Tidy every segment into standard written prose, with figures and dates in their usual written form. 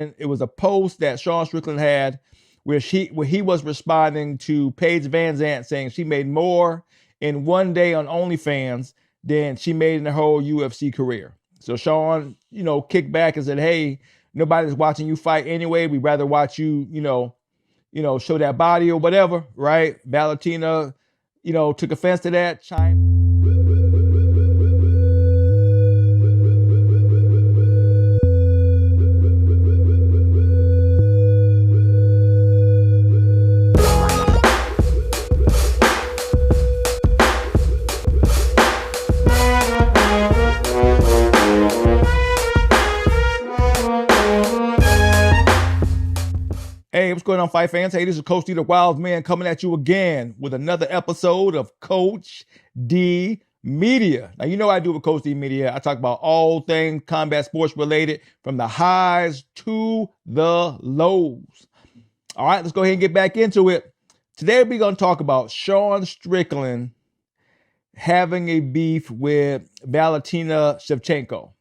It was a post that Sean Strickland had where he was responding to Paige Vanzant saying she made more in one day on OnlyFans than she made in her whole UFC career. So Sean, kicked back and said, "Hey, nobody's watching you fight anyway. We'd rather watch you, show that body or whatever, right?" Valentina, took offense to that, chimed. Hey, what's going on, fight fans? Hey, this is Coach D, the Wild Man, coming at you again with another episode of Coach D Media. Now, you know I do with Coach D Media. I talk about all things combat sports related, from the highs to the lows. All right, let's go ahead and get back into it. Today, we're going to talk about Sean Strickland having a beef with Valentina Shevchenko.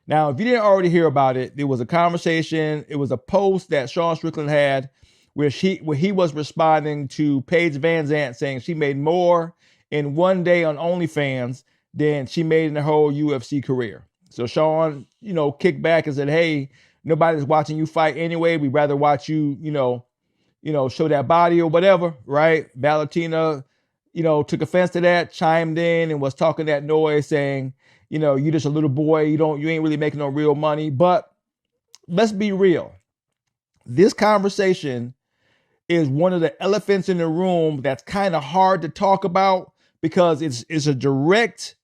Now, if you didn't already hear about it, there was a conversation. It was a post that Sean Strickland had where he was responding to Paige Vanzant saying she made more in one day on OnlyFans than she made in her whole UFC career. So Sean, kicked back and said, "Hey, nobody's watching you fight anyway. We'd rather watch you, show that body or whatever, right?" Valentina, took offense to that, chimed in and was talking that noise saying, "You just a little boy. You ain't really making no real money." But let's be real. This conversation is one of the elephants in the room that's kind of hard to talk about because it's a direct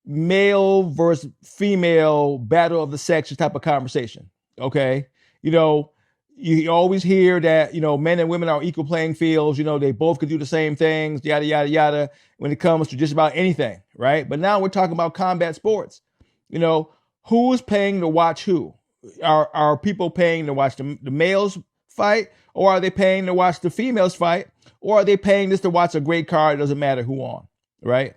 male versus female battle of the sexes type of conversation. Okay. You always hear that, men and women are equal playing fields. They both could do the same things, yada, yada, yada, when it comes to just about anything, right? But now we're talking about combat sports. Who's paying to watch who? Are people paying to watch the males fight, or are they paying to watch the females fight, or are they paying just to watch a great card? It doesn't matter who on, right?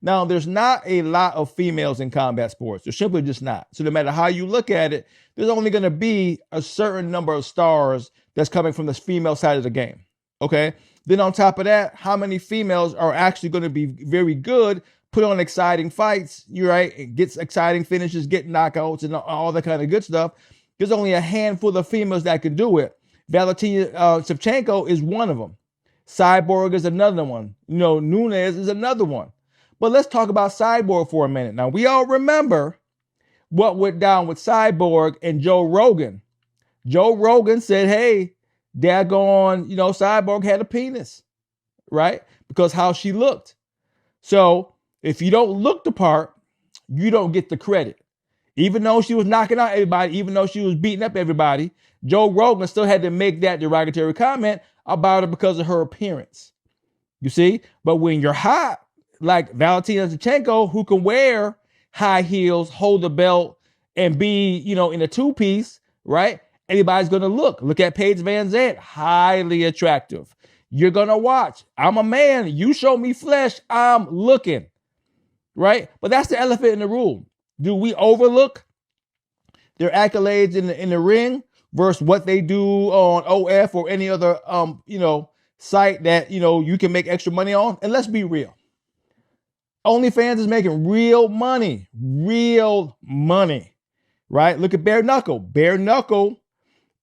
Now, there's not a lot of females in combat sports. There's simply just not. So no matter how you look at it, there's only going to be a certain number of stars that's coming from the female side of the game. Okay. Then on top of that, how many females are actually going to be very good, put on exciting fights, you're right, it gets exciting finishes, get knockouts and all that kind of good stuff. There's only a handful of females that can do it. Valentina Shevchenko is one of them. Cyborg is another one. Nunes is another one. But let's talk about Cyborg for a minute. Now, we all remember what went down with Cyborg and Joe Rogan. Joe Rogan said, "Hey, daggone, Cyborg had a penis," right? Because how she looked. So if you don't look the part, you don't get the credit. Even though she was knocking out everybody, even though she was beating up everybody, Joe Rogan still had to make that derogatory comment about her because of her appearance. You see? But when you're hot, like Valentina Shevchenko, who can wear high heels, hold the belt, and be, in a two-piece, right? Anybody's going to look at Paige Vanzant, highly attractive. You're going to watch. I'm a man. You show me flesh, I'm looking, right? But that's the elephant in the room. Do we overlook their accolades in the ring versus what they do on OF or any other, site that, you can make extra money on? And let's be real. OnlyFans is making real money, right? Look at Bare Knuckle. Bare Knuckle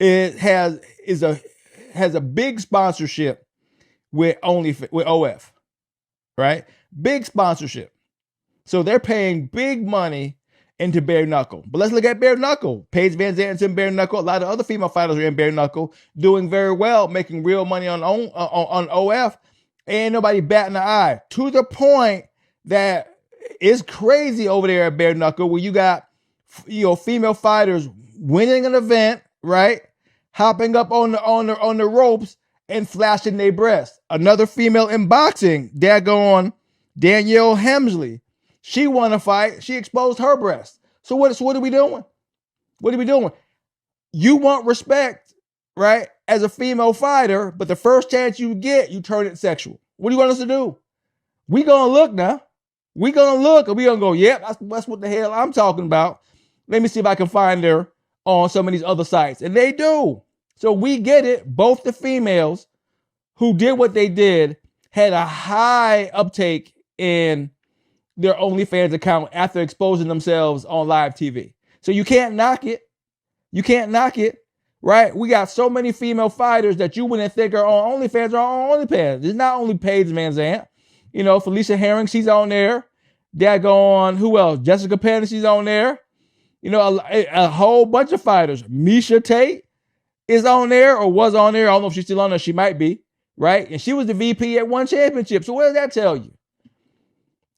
has a big sponsorship with OF, right? Big sponsorship. So they're paying big money into Bare Knuckle. But let's look at Bare Knuckle. Paige Vanzant's in Bare Knuckle. A lot of other female fighters are in Bare Knuckle, doing very well, making real money on OF. Ain't nobody batting an eye, to the point that it's crazy over there at Bare Knuckle, where you got, female fighters winning an event, right? Hopping up on the ropes and flashing their breasts. Another female in boxing, daggone Danielle Hemsley. She won a fight. She exposed her breast. So what are we doing? What are we doing? You want respect, right? As a female fighter, but the first chance you get, you turn it sexual. What do you want us to do? We gonna look now. We gonna look and we gonna go, yep, that's what the hell I'm talking about. Let me see if I can find her on some of these other sites, and they do. So we get it. Both the females who did what they did had a high uptake in their OnlyFans account after exposing themselves on live TV. So you can't knock it. You can't knock it, right? We got so many female fighters that you wouldn't think are on OnlyFans or on OnlyFans. It's not only Paige Vanzant. You know, Felicia Herring, she's on there. Daggone, who else? Jessica Penn, she's on there. You know, a whole bunch of fighters. Misha Tate is on there or was on there. I don't know if she's still on there. She might be, right? And she was the VP at one championship. So what does that tell you?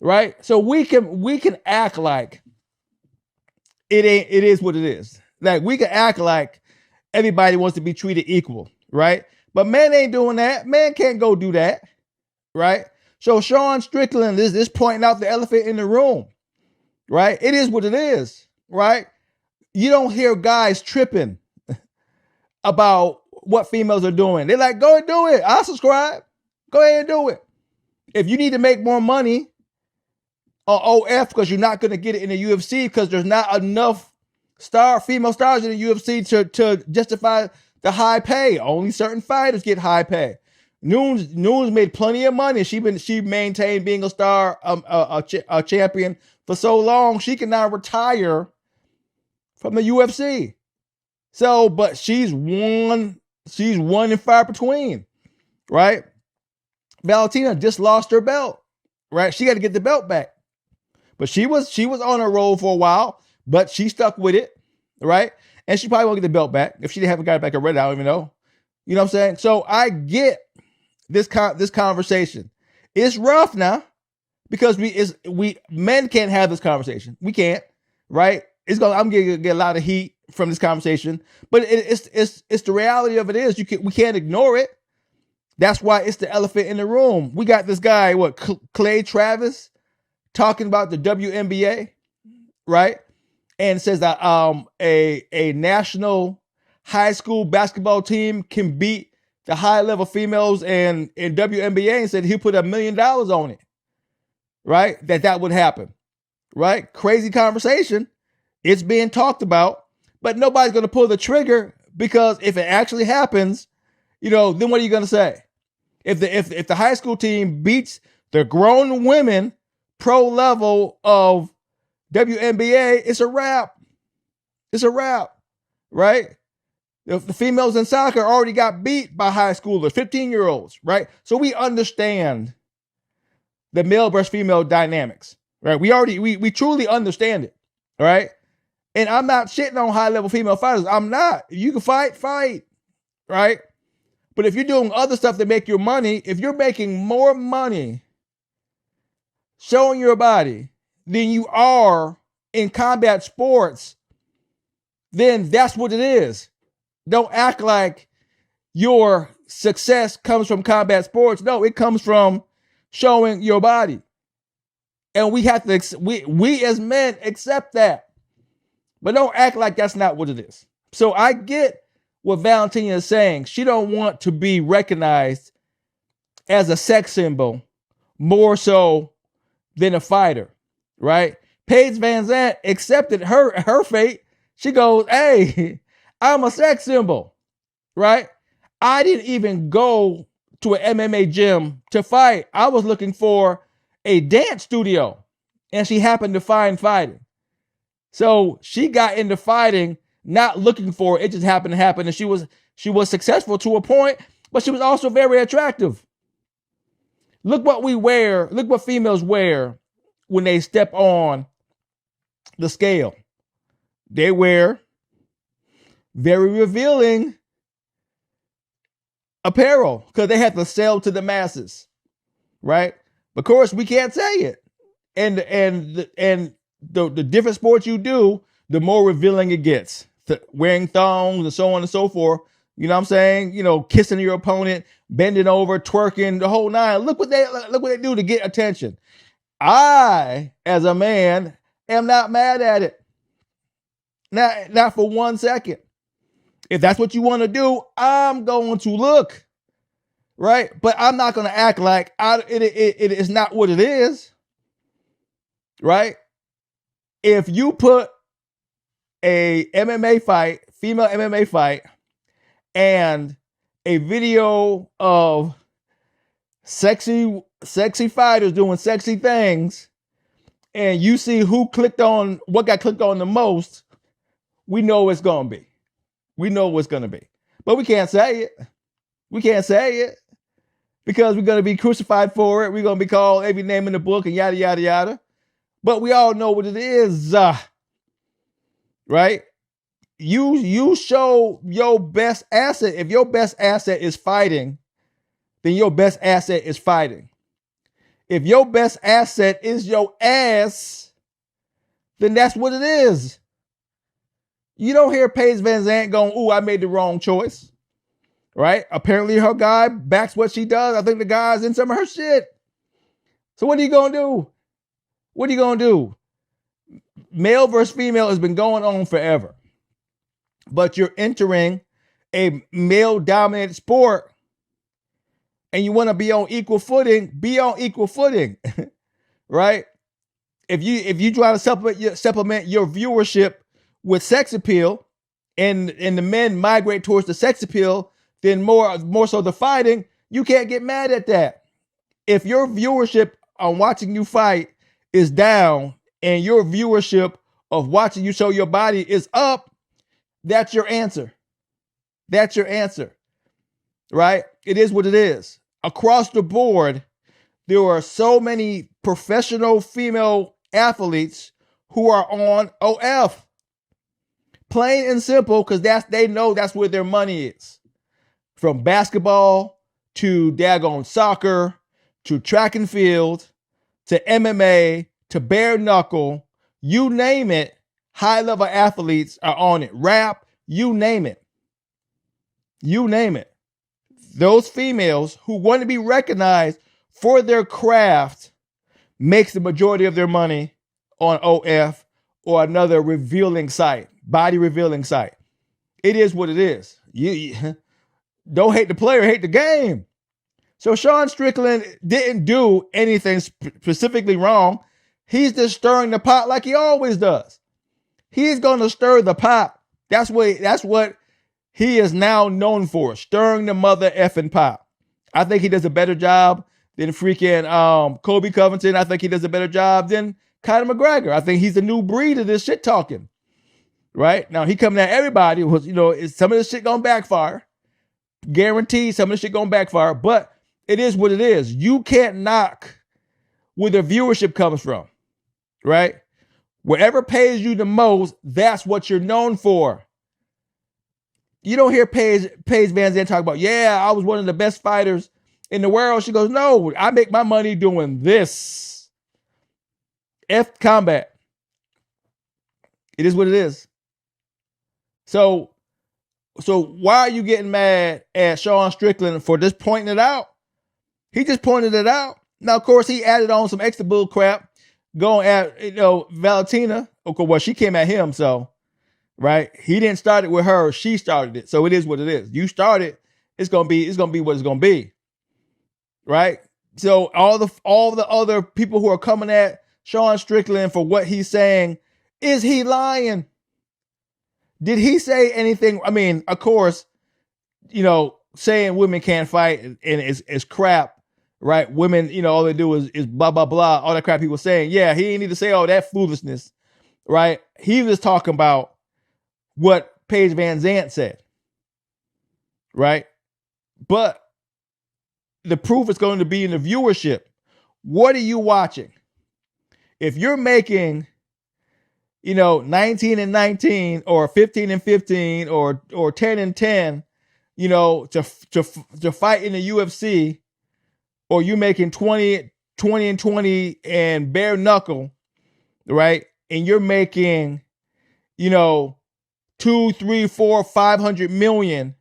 Right? So we can act like it is what it is. Like we can act like everybody wants to be treated equal, right? But men ain't doing that. Men can't go do that, right? So Sean Strickland is pointing out the elephant in the room, right? It is what it is, right? You don't hear guys tripping about what females are doing. They're like, go and do it. I'll subscribe. Go ahead and do it. If you need to make more money on OF because you're not going to get it in the UFC because there's not enough female stars in the UFC to justify the high pay. Only certain fighters get high pay. Nunes made plenty of money. She maintained being a star, a champion for so long. She can now retire from the UFC. So, but she's one and far between, right? Valentina just lost her belt, right? She got to get the belt back, but she was on a roll for a while, but she stuck with it, right? And she probably won't get the belt back if she haven't got it back already. I don't even know. You know what I'm saying? So I get this conversation. It's rough now because we men can't have this conversation. We can't, right? I'm gonna get a lot of heat from this conversation, but it's the reality of it is we can't ignore it. That's why it's the elephant in the room. We got this guy, Clay Travis, talking about the WNBA, right? And says that a national high school basketball team can beat the high level females in WNBA, and said he'll put $1 million on it, right? That would happen, right? Crazy conversation. It's being talked about, but nobody's going to pull the trigger because if it actually happens, you know, then what are you going to say? If the high school team beats the grown women pro level of WNBA, it's a wrap. It's a wrap, right? The females in soccer already got beat by high schoolers, 15-year-olds, right? So we understand the male versus female dynamics, right? We truly understand it, right? And I'm not shitting on high-level female fighters. I'm not. You can fight, right? But if you're doing other stuff that make your money, if you're making more money showing your body than you are in combat sports, then that's what it is. Don't act like your success comes from combat sports. No, it comes from showing your body. And we have to, we as men accept that. But don't act like that's not what it is. So I get what Valentina is saying. She don't want to be recognized as a sex symbol more so than a fighter, right? Paige Vanzant accepted her fate. She goes, hey, I'm a sex symbol, right? I didn't even go to an MMA gym to fight. I was looking for a dance studio, and she happened to find fighting. So she got into fighting, not looking for it. It just happened to happen. And she was successful to a point, but she was also very attractive. Look what we wear. Look what females wear when they step on the scale. They wear very revealing apparel because they have to sell to the masses, right? Of course, we can't say it. And the different sports you do, the more revealing it gets. Wearing thongs and so on and so forth. You know what I'm saying? You know, kissing your opponent, bending over, twerking, the whole nine. Look what they do to get attention. I, as a man, am not mad at it. Not for 1 second. If that's what you want to do, I'm going to look, right? But I'm not going to act like it is not what it is, right? If you put a MMA fight, female MMA fight, and a video of sexy fighters doing sexy things, and you see who clicked on what got clicked on the most, we know it's gonna be. We know what's gonna be. But we can't say it. We can't say it because we're gonna be crucified for it. We're gonna be called every name in the book and yada yada yada. But we all know what it is, right? You show your best asset. If your best asset is fighting, then your best asset is fighting. If your best asset is your ass, then that's what it is. You don't hear Paige Vanzant going, "Ooh, I made the wrong choice." Right? Apparently her guy backs what she does. I think the guy's in some of her shit. So what are you going to do? What are you going to do? Male versus female has been going on forever. But you're entering a male-dominated sport and you want to be on equal footing, be on equal footing, right? If you try to supplement your viewership with sex appeal and the men migrate towards the sex appeal, then more so the fighting, you can't get mad at that. If your viewership on watching you fight is down and your viewership of watching you show your body is up, that's your answer. That's your answer, right? It is what it is. Across the board, there are so many professional female athletes who are on OF. Plain and simple, because they know that's where their money is. From basketball to daggone soccer to track and field to MMA to bare knuckle, you name it, high-level athletes are on it. Rap, you name it. You name it. Those females who want to be recognized for their craft makes the majority of their money on OF or another revealing site, body revealing site. It is what it is. You don't hate the player, hate the game. So Sean Strickland didn't do anything specifically wrong. He's just stirring the pot like he always does. He's going to stir the pot. That's what he is now known for, stirring the mother effing pot. I think he does a better job than freaking Kobe Covington. I think he does a better job than Conor McGregor. I think he's the new breed of this shit talking. Right? Now, he coming at everybody. Is some of this shit going to backfire. Guaranteed some of this shit going to backfire. But it is what it is. You can't knock where the viewership comes from. Right? Wherever pays you the most, that's what you're known for. You don't hear Paige Vanzant talk about, yeah, I was one of the best fighters in the world. She goes, no, I make my money doing this. F combat. It is what it is. So why are you getting mad at Sean Strickland for just pointing it out? He just pointed it out. Now, of course, he added on some extra bull crap going at, Valentina. Okay, well, she came at him, so. Right? He didn't start it with her. She started it. So it is what it is. You started. It's gonna be what it's gonna be. Right? So all the other people who are coming at Sean Strickland for what he's saying, is he lying? Did he say anything? I mean, of course, saying women can't fight and is crap, right? Women, all they do is blah blah blah, all that crap he was saying. Yeah, he didn't need to say all that foolishness, right? He was talking about what Paige Vanzant said, right? But the proof is going to be in the viewership. What are you watching? If you're making, 19 and 19 or 15 and 15 or 10 and 10, to fight in the UFC, or you making 20 and 20 and bare knuckle, right? And you're making, 2, 3, 4, 500 million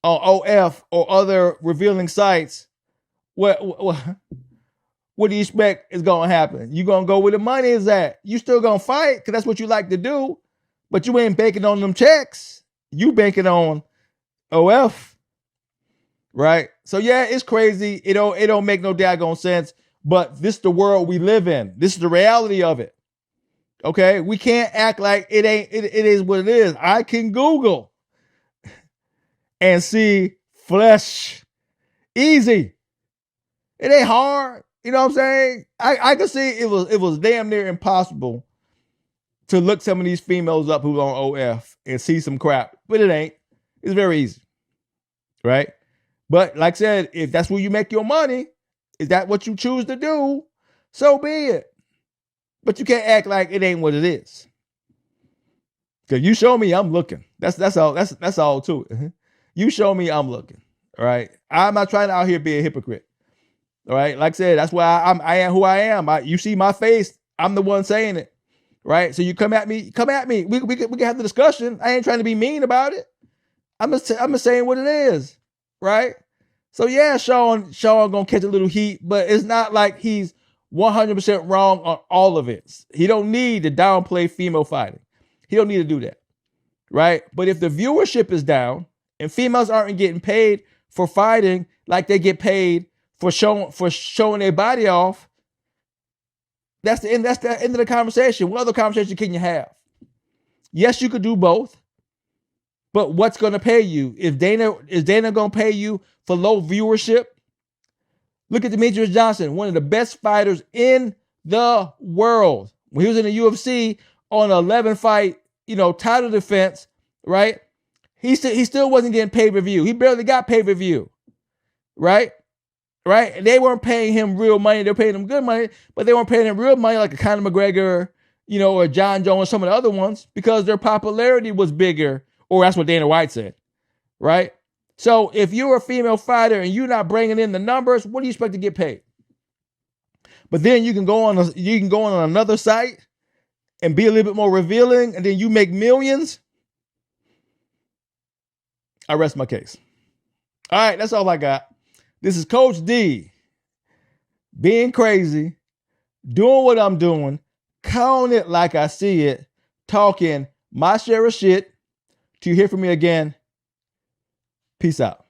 on OF or other revealing sites, what do you expect is going to happen? You going to go where the money is at. You still going to fight because that's what you like to do, but you ain't banking on them checks. You banking on OF, right? So yeah, it's crazy. It don't make no daggone sense, but this is the world we live in. This is the reality of it. Okay, we can't act like it ain't. It is what it is. I can Google and see flesh easy. It ain't hard. You know what I'm saying? I can see it was damn near impossible to look some of these females up who's on OF and see some crap, but it ain't. It's very easy, right? But like I said, if that's where you make your money, is that what you choose to do? So be it. But you can't act like it ain't what it is. Cause you show me, I'm looking. That's all. That's all to it. You show me, I'm looking. All right. I'm not trying to out here be a hypocrite. All right. Like I said, that's why I am who I am. You see my face. I'm the one saying it. Right. So you come at me. We can have the discussion. I ain't trying to be mean about it. I'm just saying what it is. Right. So yeah, Sean gonna catch a little heat, but it's not like he's 100% wrong on all of it. He don't need to downplay female fighting. He don't need to do that. Right. But if the viewership is down and females aren't getting paid for fighting like they get paid for showing their body off, that's the end of the conversation. What other conversation can you have? Yes, you could do both. But what's going to pay you? Is Dana going to pay you for low viewership? Look at Demetrius Johnson, one of the best fighters in the world. When he was in the UFC on an 11-fight, title defense, right? He still wasn't getting pay-per-view. He barely got pay-per-view, right? Right? And they weren't paying him real money. They were paying him good money, but they weren't paying him real money like a Conor McGregor, or John Jones, some of the other ones, because their popularity was bigger, or that's what Dana White said, right? So if you're a female fighter and you're not bringing in the numbers, what do you expect to get paid? But then you can go on another site and be a little bit more revealing, and then you make millions. I rest my case. All right, that's all I got. This is Coach D, being crazy, doing what I'm doing, calling it like I see it, talking my share of shit. Till you hear from me again, peace out.